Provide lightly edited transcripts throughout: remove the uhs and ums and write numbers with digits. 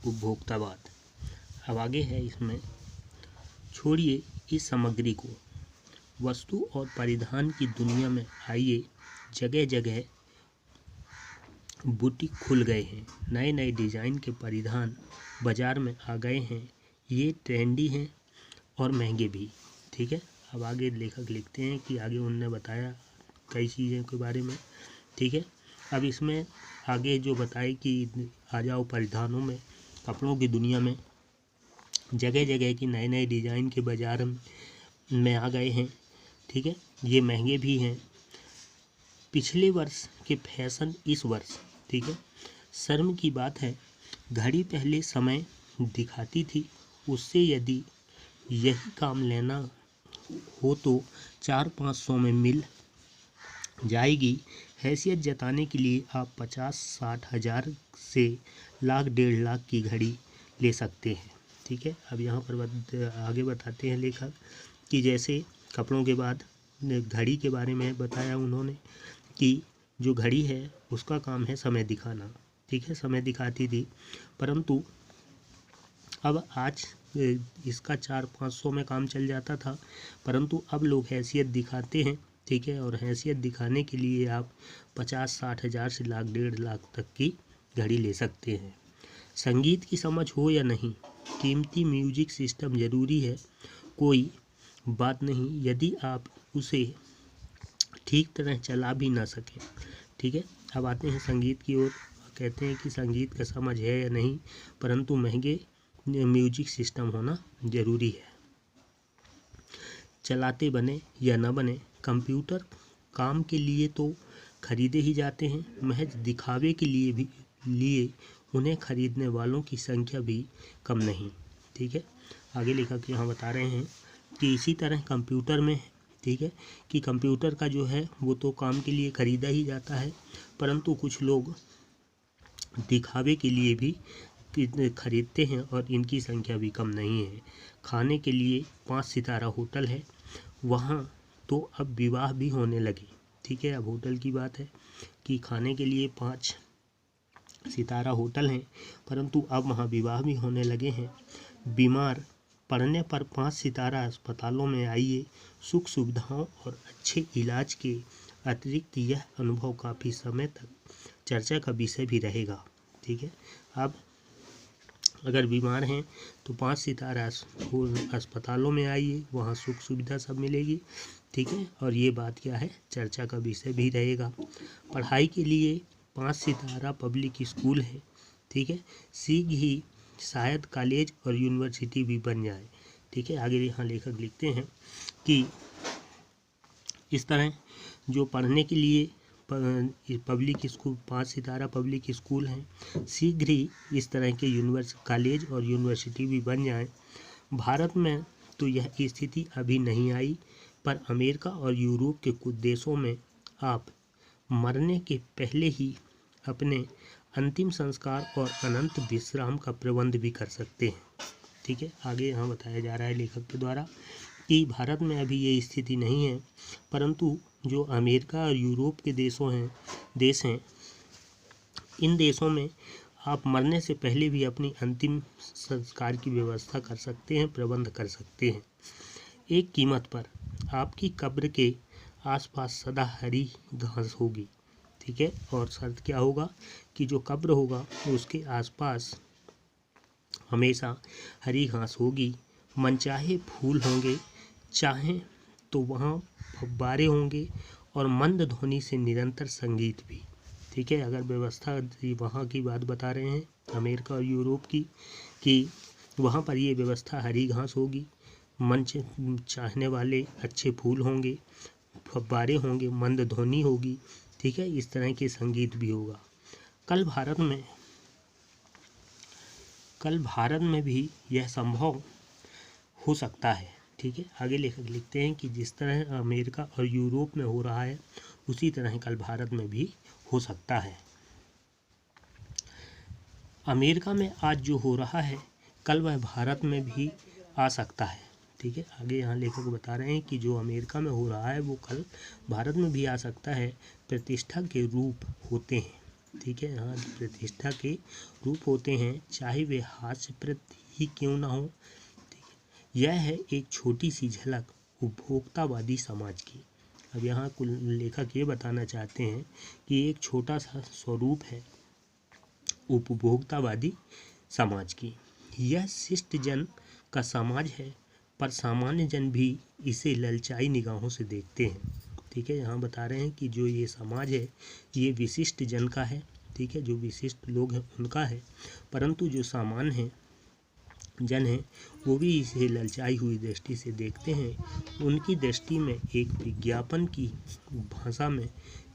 उपभोक्तावाद। अब आगे है इसमें, छोड़िए इस सामग्री को, वस्तु और परिधान की दुनिया में आइए, जगह जगह बुटीक खुल गए हैं, नए नए डिज़ाइन के परिधान बाज़ार में आ गए हैं, ये ट्रेंडी हैं और महंगे भी। ठीक है, अब आगे लेखक लिखते हैं कि आगे उन्होंने बताया कई चीज़ों के बारे में। ठीक है, अब इसमें आगे जो बताए कि आ जाओ परिधानों में, कपड़ों की दुनिया में जगह जगह की नए नए डिज़ाइन के बाज़ार में आ गए हैं। ठीक है, ये महंगे भी हैं। पिछले वर्ष के फैशन इस वर्ष। ठीक है, शर्म की बात है, घड़ी पहले समय दिखाती थी, उससे यदि यही काम लेना हो तो 400-500 में मिल जाएगी। हैसियत जताने के लिए आप 50-60 हज़ार से लाख 1.5 लाख की घड़ी ले सकते हैं। ठीक है, अब यहाँ पर आगे बताते हैं लेखक कि जैसे कपड़ों के बाद घड़ी के बारे में बताया उन्होंने कि जो घड़ी है उसका काम है समय दिखाना। ठीक है, समय दिखाती थी, परंतु अब आज इसका 400-500 में काम चल जाता था, परंतु अब लोग हैसियत दिखाते हैं। ठीक है, और हैसियत दिखाने के लिए आप 50-60 हज़ार से लाख 1.5 लाख तक की घड़ी ले सकते हैं। संगीत की समझ हो या नहीं, कीमती म्यूजिक सिस्टम ज़रूरी है, कोई बात नहीं यदि आप उसे ठीक तरह चला भी ना सकें। ठीक है, अब आते हैं संगीत की ओर। कहते हैं कि संगीत का समझ है या नहीं, परंतु महंगे म्यूजिक सिस्टम होना ज़रूरी है। चलाते बने या न बने, कंप्यूटर काम के लिए तो खरीदे ही जाते हैं, महज दिखावे के लिए उन्हें खरीदने वालों की संख्या भी कम नहीं। ठीक है, आगे लेखक यहाँ बता रहे हैं कि इसी तरह कंप्यूटर में, ठीक है, कि कंप्यूटर का जो है वो तो काम के लिए खरीदा ही जाता है, परंतु कुछ लोग दिखावे के लिए भी खरीदते हैं और इनकी संख्या भी कम नहीं है। खाने के लिए 5 सितारा होटल है, वहाँ तो अब विवाह भी होने लगे। ठीक है, अब होटल की बात है कि खाने के लिए 5 सितारा होटल हैं, परंतु अब वहाँ विवाह भी होने लगे हैं। बीमार पड़ने पर 5 सितारा अस्पतालों में आइए, सुख सुविधाओं और अच्छे इलाज के अतिरिक्त यह अनुभव काफ़ी समय तक चर्चा का विषय भी रहेगा। ठीक है, अब अगर बीमार हैं तो 5 सितारा अस्पतालों में आइए, वहाँ सुख सुविधा सब मिलेगी। ठीक है, और ये बात क्या है, चर्चा का विषय भी रहेगा। पढ़ाई के लिए 5 सितारा पब्लिक स्कूल है। ठीक है, शीघ्र ही शायद कॉलेज और यूनिवर्सिटी भी बन जाए। ठीक है, आगे यहाँ लेखक लिखते हैं कि इस तरह जो पढ़ने के लिए पब्लिक स्कूल 5 सितारा पब्लिक स्कूल हैं, शीघ्र ही इस तरह के कॉलेज और यूनिवर्सिटी भी बन जाएं। भारत में तो यह स्थिति अभी नहीं आई, पर अमेरिका और यूरोप के कुछ देशों में आप मरने के पहले ही अपने अंतिम संस्कार और अनंत विश्राम का प्रबंध भी कर सकते हैं। ठीक है, आगे यहाँ बताया जा रहा है लेखक के द्वारा कि भारत में अभी ये स्थिति नहीं है, परंतु जो अमेरिका और यूरोप के देश हैं, इन देशों में आप मरने से पहले भी अपनी अंतिम संस्कार की व्यवस्था कर सकते हैं, प्रबंध कर सकते हैं। एक कीमत पर आपकी कब्र के आसपास सदा हरी घास होगी। ठीक है, और शर्त क्या होगा कि जो कब्र होगा उसके आसपास हमेशा हरी घास होगी, मनचाहे फूल होंगे, चाहें तो वहाँ फव्वारे होंगे और मंद ध्वनि से निरंतर संगीत भी। ठीक है, अगर व्यवस्था वहाँ की बात बता रहे हैं अमेरिका और यूरोप की, कि वहाँ पर ये व्यवस्था हरी घास होगी, मन चाहने वाले अच्छे फूल होंगे, फव्वारे होंगे, मंद ध्वनि होगी। ठीक है, इस तरह के संगीत भी होगा। कल भारत में भी यह संभव हो सकता है। ठीक है, आगे लेखक लिखते हैं कि जिस तरह अमेरिका और यूरोप में हो रहा है, उसी तरह कल भारत में भी हो सकता है। अमेरिका में आज जो हो रहा है, कल वह भारत में भी आ सकता है। ठीक है, आगे यहाँ लेखक बता रहे हैं कि जो अमेरिका में हो रहा है वो कल भारत में भी आ सकता है। प्रतिष्ठा के रूप होते हैं। ठीक है, यहाँ प्रतिष्ठा के रूप होते हैं, चाहे वे हास्यप्रद ही क्यों ना हो। ठीक है, यह है एक छोटी सी झलक उपभोक्तावादी समाज की। अब यहाँ कुल लेखक ये बताना चाहते हैं कि एक छोटा सा स्वरूप है उपभोक्तावादी समाज की। यह शिष्ट जन का समाज है, पर सामान्य जन भी इसे ललचाई निगाहों से देखते हैं। ठीक है, यहाँ बता रहे हैं कि जो ये समाज है ये विशिष्ट जन का है। ठीक है, जो विशिष्ट लोग हैं उनका है, परंतु जो सामान्य है जन है वो भी इसे ललचाई हुई दृष्टि से देखते हैं। उनकी दृष्टि में एक विज्ञापन की भाषा में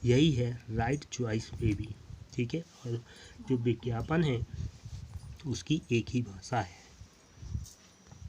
यही है राइट चॉइस बेबी। ठीक है, और जो विज्ञापन है उसकी एक ही भाषा है।